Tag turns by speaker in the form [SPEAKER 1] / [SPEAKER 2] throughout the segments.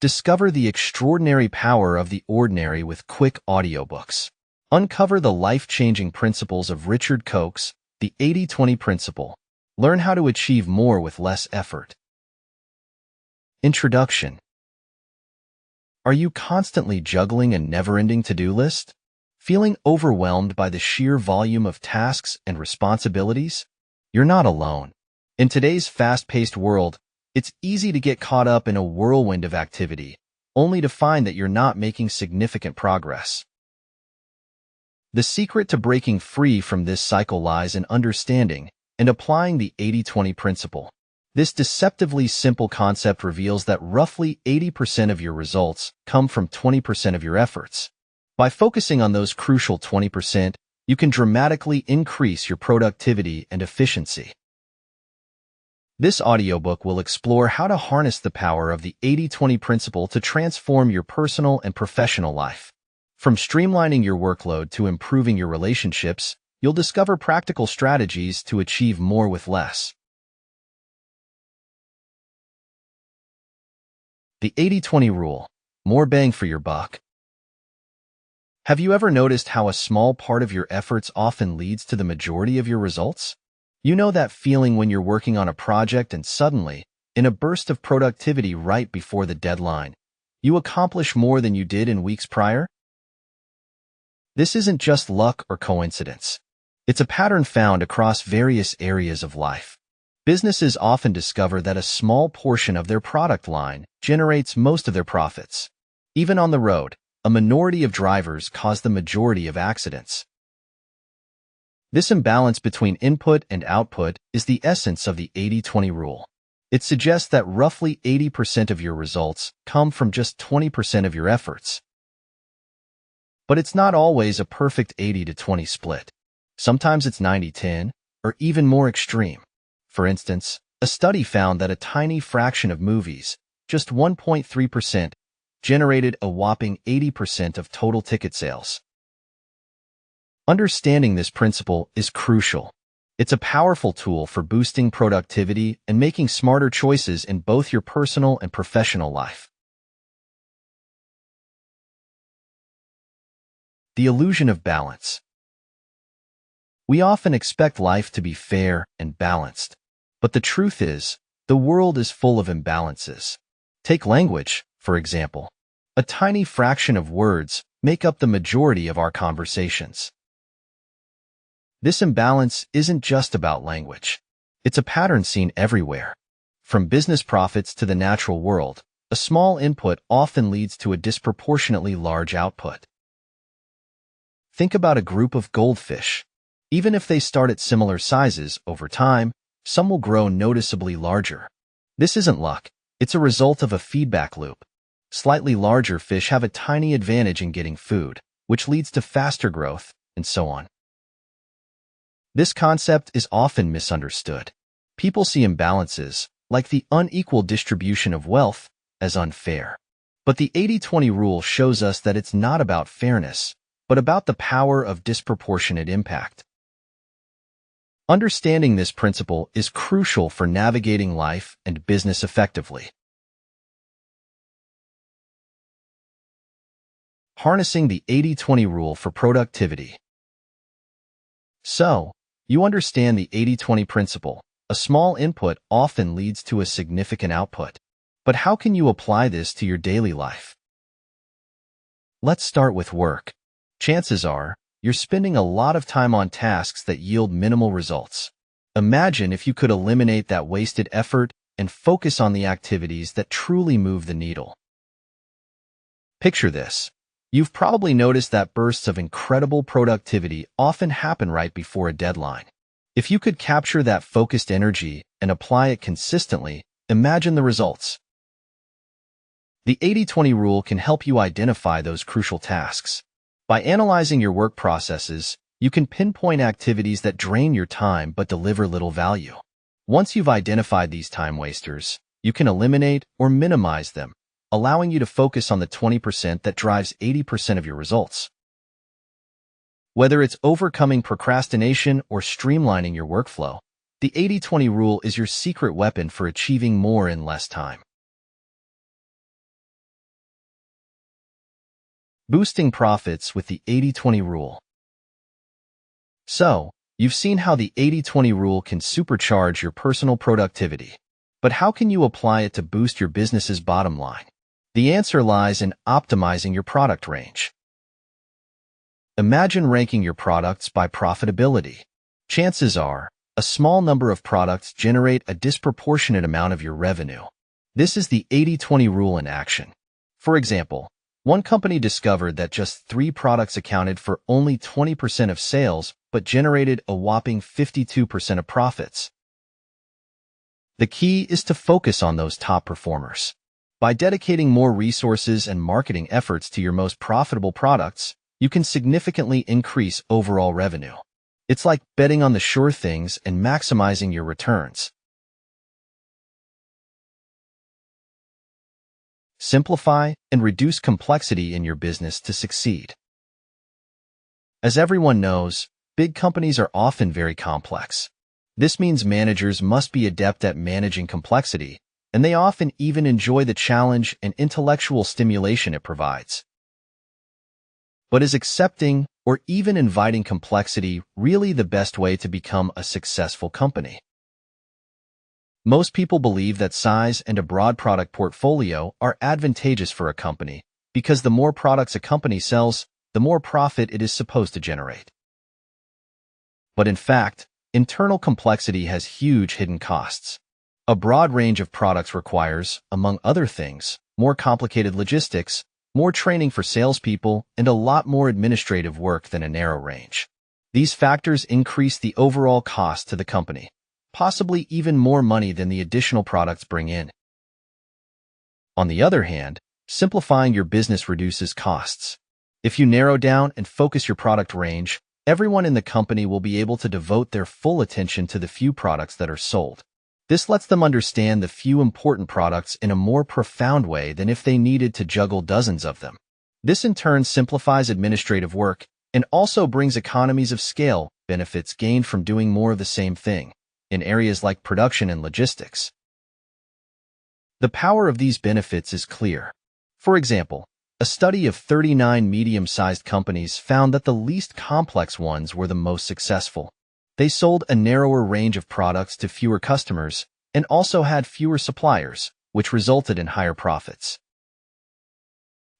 [SPEAKER 1] Discover the extraordinary power of the ordinary with quick audiobooks. Uncover the life-changing principles of Richard Koch's The 80-20 Principle. Learn how to achieve more with less effort. Introduction. Are you constantly juggling a never-ending to-do list? Feeling overwhelmed by the sheer volume of tasks and responsibilities? You're not alone. In today's fast-paced world, it's easy to get caught up in a whirlwind of activity, only to find that you're not making significant progress. The secret to breaking free from this cycle lies in understanding and applying the 80-20 principle. This deceptively simple concept reveals that roughly 80% of your results come from 20% of your efforts. By focusing on those crucial 20%, you can dramatically increase your productivity and efficiency. This audiobook will explore how to harness the power of the 80-20 principle to transform your personal and professional life. From streamlining your workload to improving your relationships, you'll discover practical strategies to achieve more with less. The 80-20 rule. More bang for your buck. Have you ever noticed how a small part of your efforts often leads to the majority of your results? You know that feeling when you're working on a project and suddenly, in a burst of productivity right before the deadline, you accomplish more than you did in weeks prior? This isn't just luck or coincidence. It's a pattern found across various areas of life. Businesses often discover that a small portion of their product line generates most of their profits. Even on the road, a minority of drivers cause the majority of accidents. This imbalance between input and output is the essence of the 80-20 rule. It suggests that roughly 80% of your results come from just 20% of your efforts. But it's not always a perfect 80-20 split. Sometimes it's 90-10, or even more extreme. For instance, a study found that a tiny fraction of movies, just 1.3%, generated a whopping 80% of total ticket sales. Understanding this principle is crucial. It's a powerful tool for boosting productivity and making smarter choices in both your personal and professional life. The illusion of balance. We often expect life to be fair and balanced. But the truth is, the world is full of imbalances. Take language, for example. A tiny fraction of words make up the majority of our conversations. This imbalance isn't just about language. It's a pattern seen everywhere. From business profits to the natural world, a small input often leads to a disproportionately large output. Think about a group of goldfish. Even if they start at similar sizes, over time, some will grow noticeably larger. This isn't luck. It's a result of a feedback loop. Slightly larger fish have a tiny advantage in getting food, which leads to faster growth, and so on. This concept is often misunderstood. People see imbalances, like the unequal distribution of wealth, as unfair. But the 80-20 rule shows us that it's not about fairness, but about the power of disproportionate impact. Understanding this principle is crucial for navigating life and business effectively. Harnessing the 80-20 rule for productivity. So, you understand the 80-20 principle. A small input often leads to a significant output. But how can you apply this to your daily life? Let's start with work. Chances are, you're spending a lot of time on tasks that yield minimal results. Imagine if you could eliminate that wasted effort and focus on the activities that truly move the needle. Picture this. You've probably noticed that bursts of incredible productivity often happen right before a deadline. If you could capture that focused energy and apply it consistently, imagine the results. The 80-20 rule can help you identify those crucial tasks. By analyzing your work processes, you can pinpoint activities that drain your time but deliver little value. Once you've identified these time wasters, you can eliminate or minimize them, allowing you to focus on the 20% that drives 80% of your results. Whether it's overcoming procrastination or streamlining your workflow, the 80-20 rule is your secret weapon for achieving more in less time. Boosting profits with the 80-20 rule. So, you've seen how the 80-20 rule can supercharge your personal productivity. But how can you apply it to boost your business's bottom line? The answer lies in optimizing your product range. Imagine ranking your products by profitability. Chances are, a small number of products generate a disproportionate amount of your revenue. This is the 80-20 rule in action. For example, one company discovered that just 3 products accounted for only 20% of sales but generated a whopping 52% of profits. The key is to focus on those top performers. By dedicating more resources and marketing efforts to your most profitable products, you can significantly increase overall revenue. It's like betting on the sure things and maximizing your returns. Simplify and reduce complexity in your business to succeed. As everyone knows, big companies are often very complex. This means managers must be adept at managing complexity, and they often even enjoy the challenge and intellectual stimulation it provides. But is accepting or even inviting complexity really the best way to become a successful company? Most people believe that size and a broad product portfolio are advantageous for a company because the more products a company sells, the more profit it is supposed to generate. But in fact, internal complexity has huge hidden costs. A broad range of products requires, among other things, more complicated logistics, more training for salespeople, and a lot more administrative work than a narrow range. These factors increase the overall cost to the company, possibly even more money than the additional products bring in. On the other hand, simplifying your business reduces costs. If you narrow down and focus your product range, everyone in the company will be able to devote their full attention to the few products that are sold. This lets them understand the few important products in a more profound way than if they needed to juggle dozens of them. This in turn simplifies administrative work and also brings economies of scale, benefits gained from doing more of the same thing, in areas like production and logistics. The power of these benefits is clear. For example, a study of 39 medium-sized companies found that the least complex ones were the most successful. They sold a narrower range of products to fewer customers and also had fewer suppliers, which resulted in higher profits.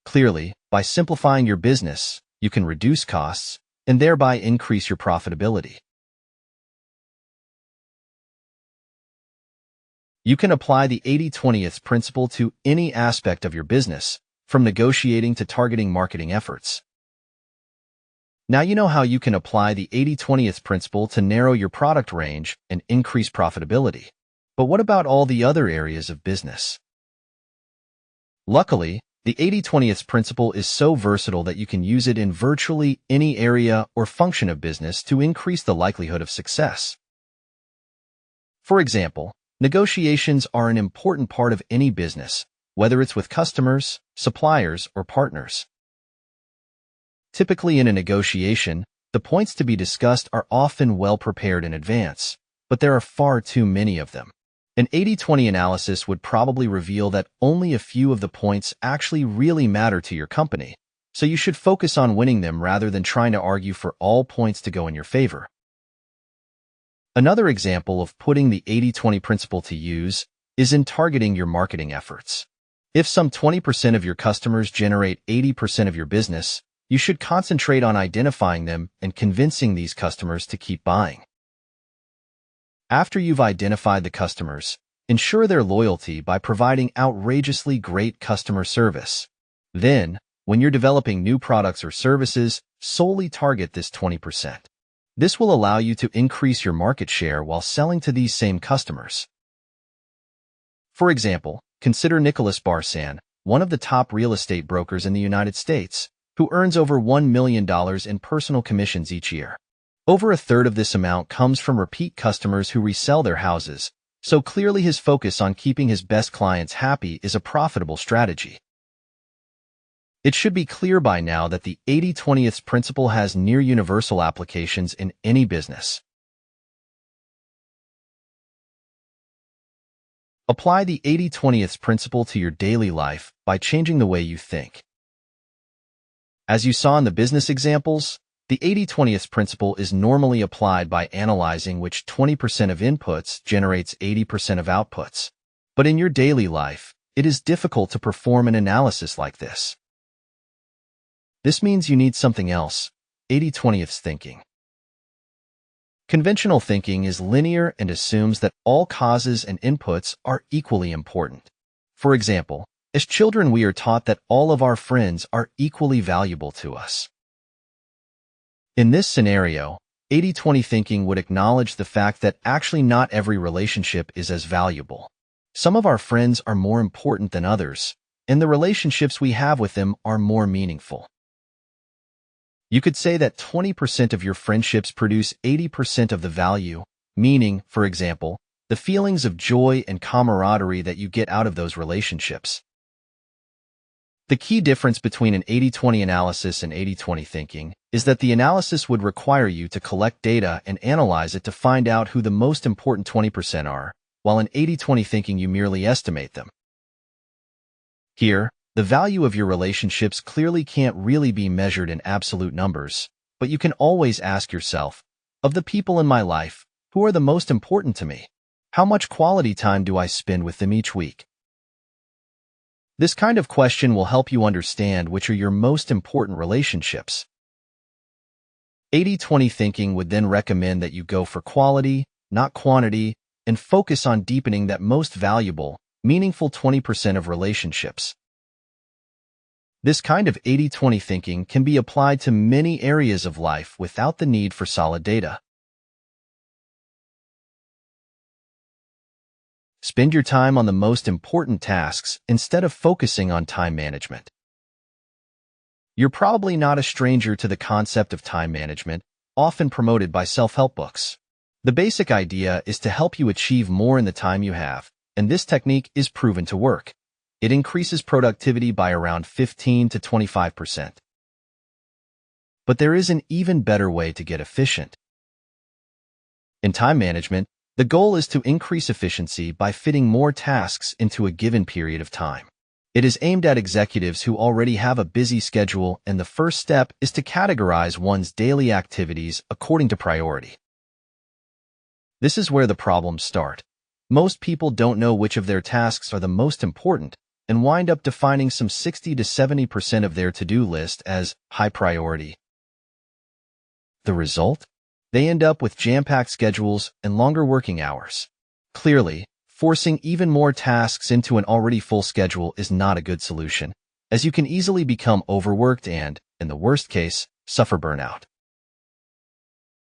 [SPEAKER 1] Clearly, by simplifying your business, you can reduce costs and thereby increase your profitability. You can apply the 80-20 principle to any aspect of your business, from negotiating to targeting marketing efforts. Now you know how you can apply the 80-20 principle to narrow your product range and increase profitability. But what about all the other areas of business? Luckily, the 80-20 principle is so versatile that you can use it in virtually any area or function of business to increase the likelihood of success. For example, negotiations are an important part of any business, whether it's with customers, suppliers, or partners. Typically in a negotiation, the points to be discussed are often well prepared in advance, but there are far too many of them. An 80-20 analysis would probably reveal that only a few of the points actually really matter to your company, so you should focus on winning them rather than trying to argue for all points to go in your favor. Another example of putting the 80-20 principle to use is in targeting your marketing efforts. If some 20% of your customers generate 80% of your business, you should concentrate on identifying them and convincing these customers to keep buying. After you've identified the customers, ensure their loyalty by providing outrageously great customer service. Then, when you're developing new products or services, solely target this 20%. This will allow you to increase your market share while selling to these same customers. For example, consider Nicholas Barsan, one of the top real estate brokers in the United States, who earns over $1 million in personal commissions each year. Over a third of this amount comes from repeat customers who resell their houses, so clearly his focus on keeping his best clients happy is a profitable strategy. It should be clear by now that the 80-20 principle has near universal applications in any business. Apply the 80-20 principle to your daily life by changing the way you think. As you saw in the business examples, the 80-20th principle is normally applied by analyzing which 20% of inputs generates 80% of outputs. But in your daily life, it is difficult to perform an analysis like this. This means you need something else, 80-20th thinking. Conventional thinking is linear and assumes that all causes and inputs are equally important. For example, as children we are taught that all of our friends are equally valuable to us. In this scenario, 80-20 thinking would acknowledge the fact that actually not every relationship is as valuable. Some of our friends are more important than others, and the relationships we have with them are more meaningful. You could say that 20% of your friendships produce 80% of the value, meaning, for example, the feelings of joy and camaraderie that you get out of those relationships. The key difference between an 80-20 analysis and 80-20 thinking is that the analysis would require you to collect data and analyze it to find out who the most important 20% are, while in 80-20 thinking you merely estimate them. Here, the value of your relationships clearly can't really be measured in absolute numbers, but you can always ask yourself, of the people in my life, who are the most important to me? How much quality time do I spend with them each week? This kind of question will help you understand which are your most important relationships. 80-20 thinking would then recommend that you go for quality, not quantity, and focus on deepening that most valuable, meaningful 20% of relationships. This kind of 80-20 thinking can be applied to many areas of life without the need for solid data. Spend your time on the most important tasks instead of focusing on time management. You're probably not a stranger to the concept of time management, often promoted by self-help books. The basic idea is to help you achieve more in the time you have, and this technique is proven to work. It increases productivity by around 15 to 25%. But there is an even better way to get efficient. In time management, the goal is to increase efficiency by fitting more tasks into a given period of time. It is aimed at executives who already have a busy schedule, and the first step is to categorize one's daily activities according to priority. This is where the problems start. Most people don't know which of their tasks are the most important and wind up defining some 60 to 70% of their to-do list as high priority. The result? They end up with jam-packed schedules and longer working hours. Clearly, forcing even more tasks into an already full schedule is not a good solution, as you can easily become overworked and, in the worst case, suffer burnout.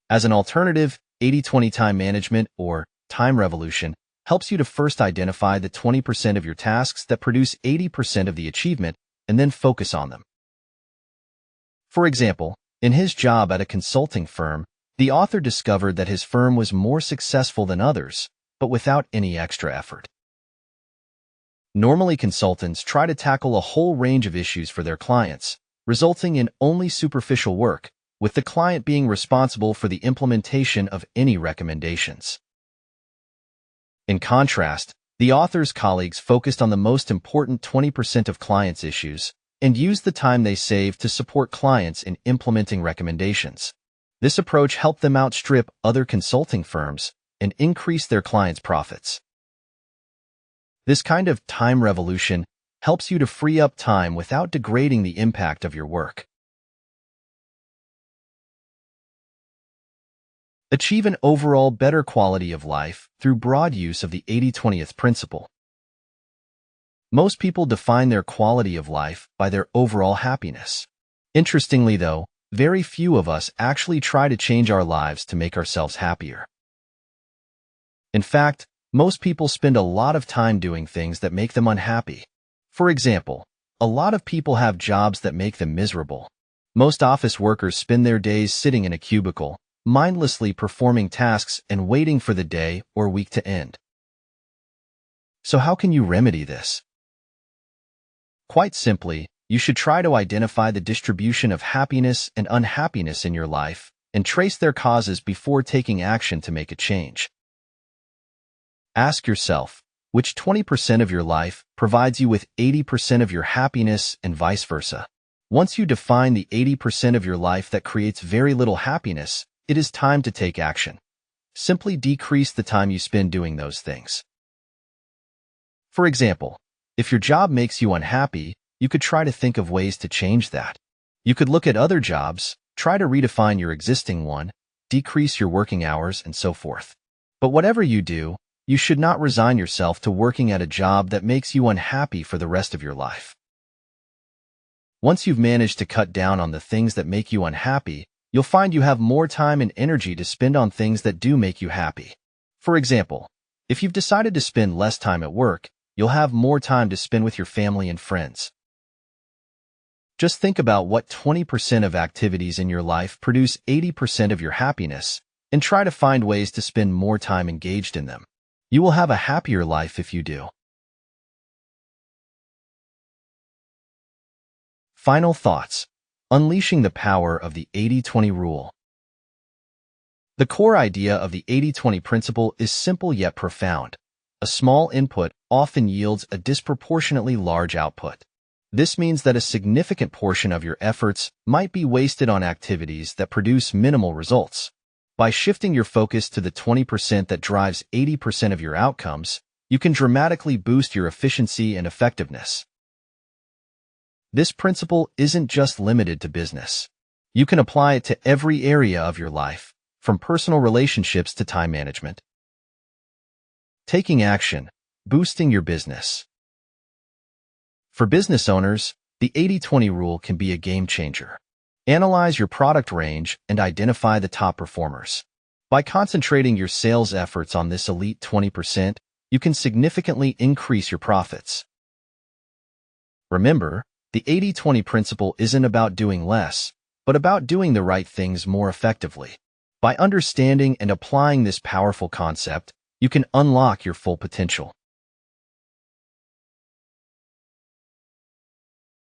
[SPEAKER 1] As an alternative, 80-20 time management, or time revolution, helps you to first identify the 20% of your tasks that produce 80% of the achievement and then focus on them. For example, in his job at a consulting firm, the author discovered that his firm was more successful than others, but without any extra effort. Normally, consultants try to tackle a whole range of issues for their clients, resulting in only superficial work, with the client being responsible for the implementation of any recommendations. In contrast, the author's colleagues focused on the most important 20% of clients' issues and used the time they saved to support clients in implementing recommendations. This approach helped them outstrip other consulting firms and increase their clients' profits. This kind of time revolution helps you to free up time without degrading the impact of your work. Achieve an overall better quality of life through broad use of the 80-20th principle. Most people define their quality of life by their overall happiness. Interestingly, though, very few of us actually try to change our lives to make ourselves happier. In fact, most people spend a lot of time doing things that make them unhappy. For example, a lot of people have jobs that make them miserable. Most office workers spend their days sitting in a cubicle, mindlessly performing tasks and waiting for the day or week to end. So how can you remedy this? Quite simply, you should try to identify the distribution of happiness and unhappiness in your life and trace their causes before taking action to make a change. Ask yourself, which 20% of your life provides you with 80% of your happiness and vice versa? Once you define the 80% of your life that creates very little happiness, it is time to take action. Simply decrease the time you spend doing those things. For example, if your job makes you unhappy, you could try to think of ways to change that. You could look at other jobs, try to redefine your existing one, decrease your working hours, and so forth. But whatever you do, you should not resign yourself to working at a job that makes you unhappy for the rest of your life. Once you've managed to cut down on the things that make you unhappy, you'll find you have more time and energy to spend on things that do make you happy. For example, if you've decided to spend less time at work, you'll have more time to spend with your family and friends. Just think about what 20% of activities in your life produce 80% of your happiness, and try to find ways to spend more time engaged in them. You will have a happier life if you do. Final thoughts. Unleashing the power of the 80-20 rule. The core idea of the 80-20 principle is simple yet profound. A small input often yields a disproportionately large output. This means that a significant portion of your efforts might be wasted on activities that produce minimal results. By shifting your focus to the 20% that drives 80% of your outcomes, you can dramatically boost your efficiency and effectiveness. This principle isn't just limited to business. You can apply it to every area of your life, from personal relationships to time management. Taking action, boosting your business. For business owners, the 80-20 rule can be a game changer. Analyze your product range and identify the top performers. By concentrating your sales efforts on this elite 20%, you can significantly increase your profits. Remember, the 80-20 principle isn't about doing less, but about doing the right things more effectively. By understanding and applying this powerful concept, you can unlock your full potential.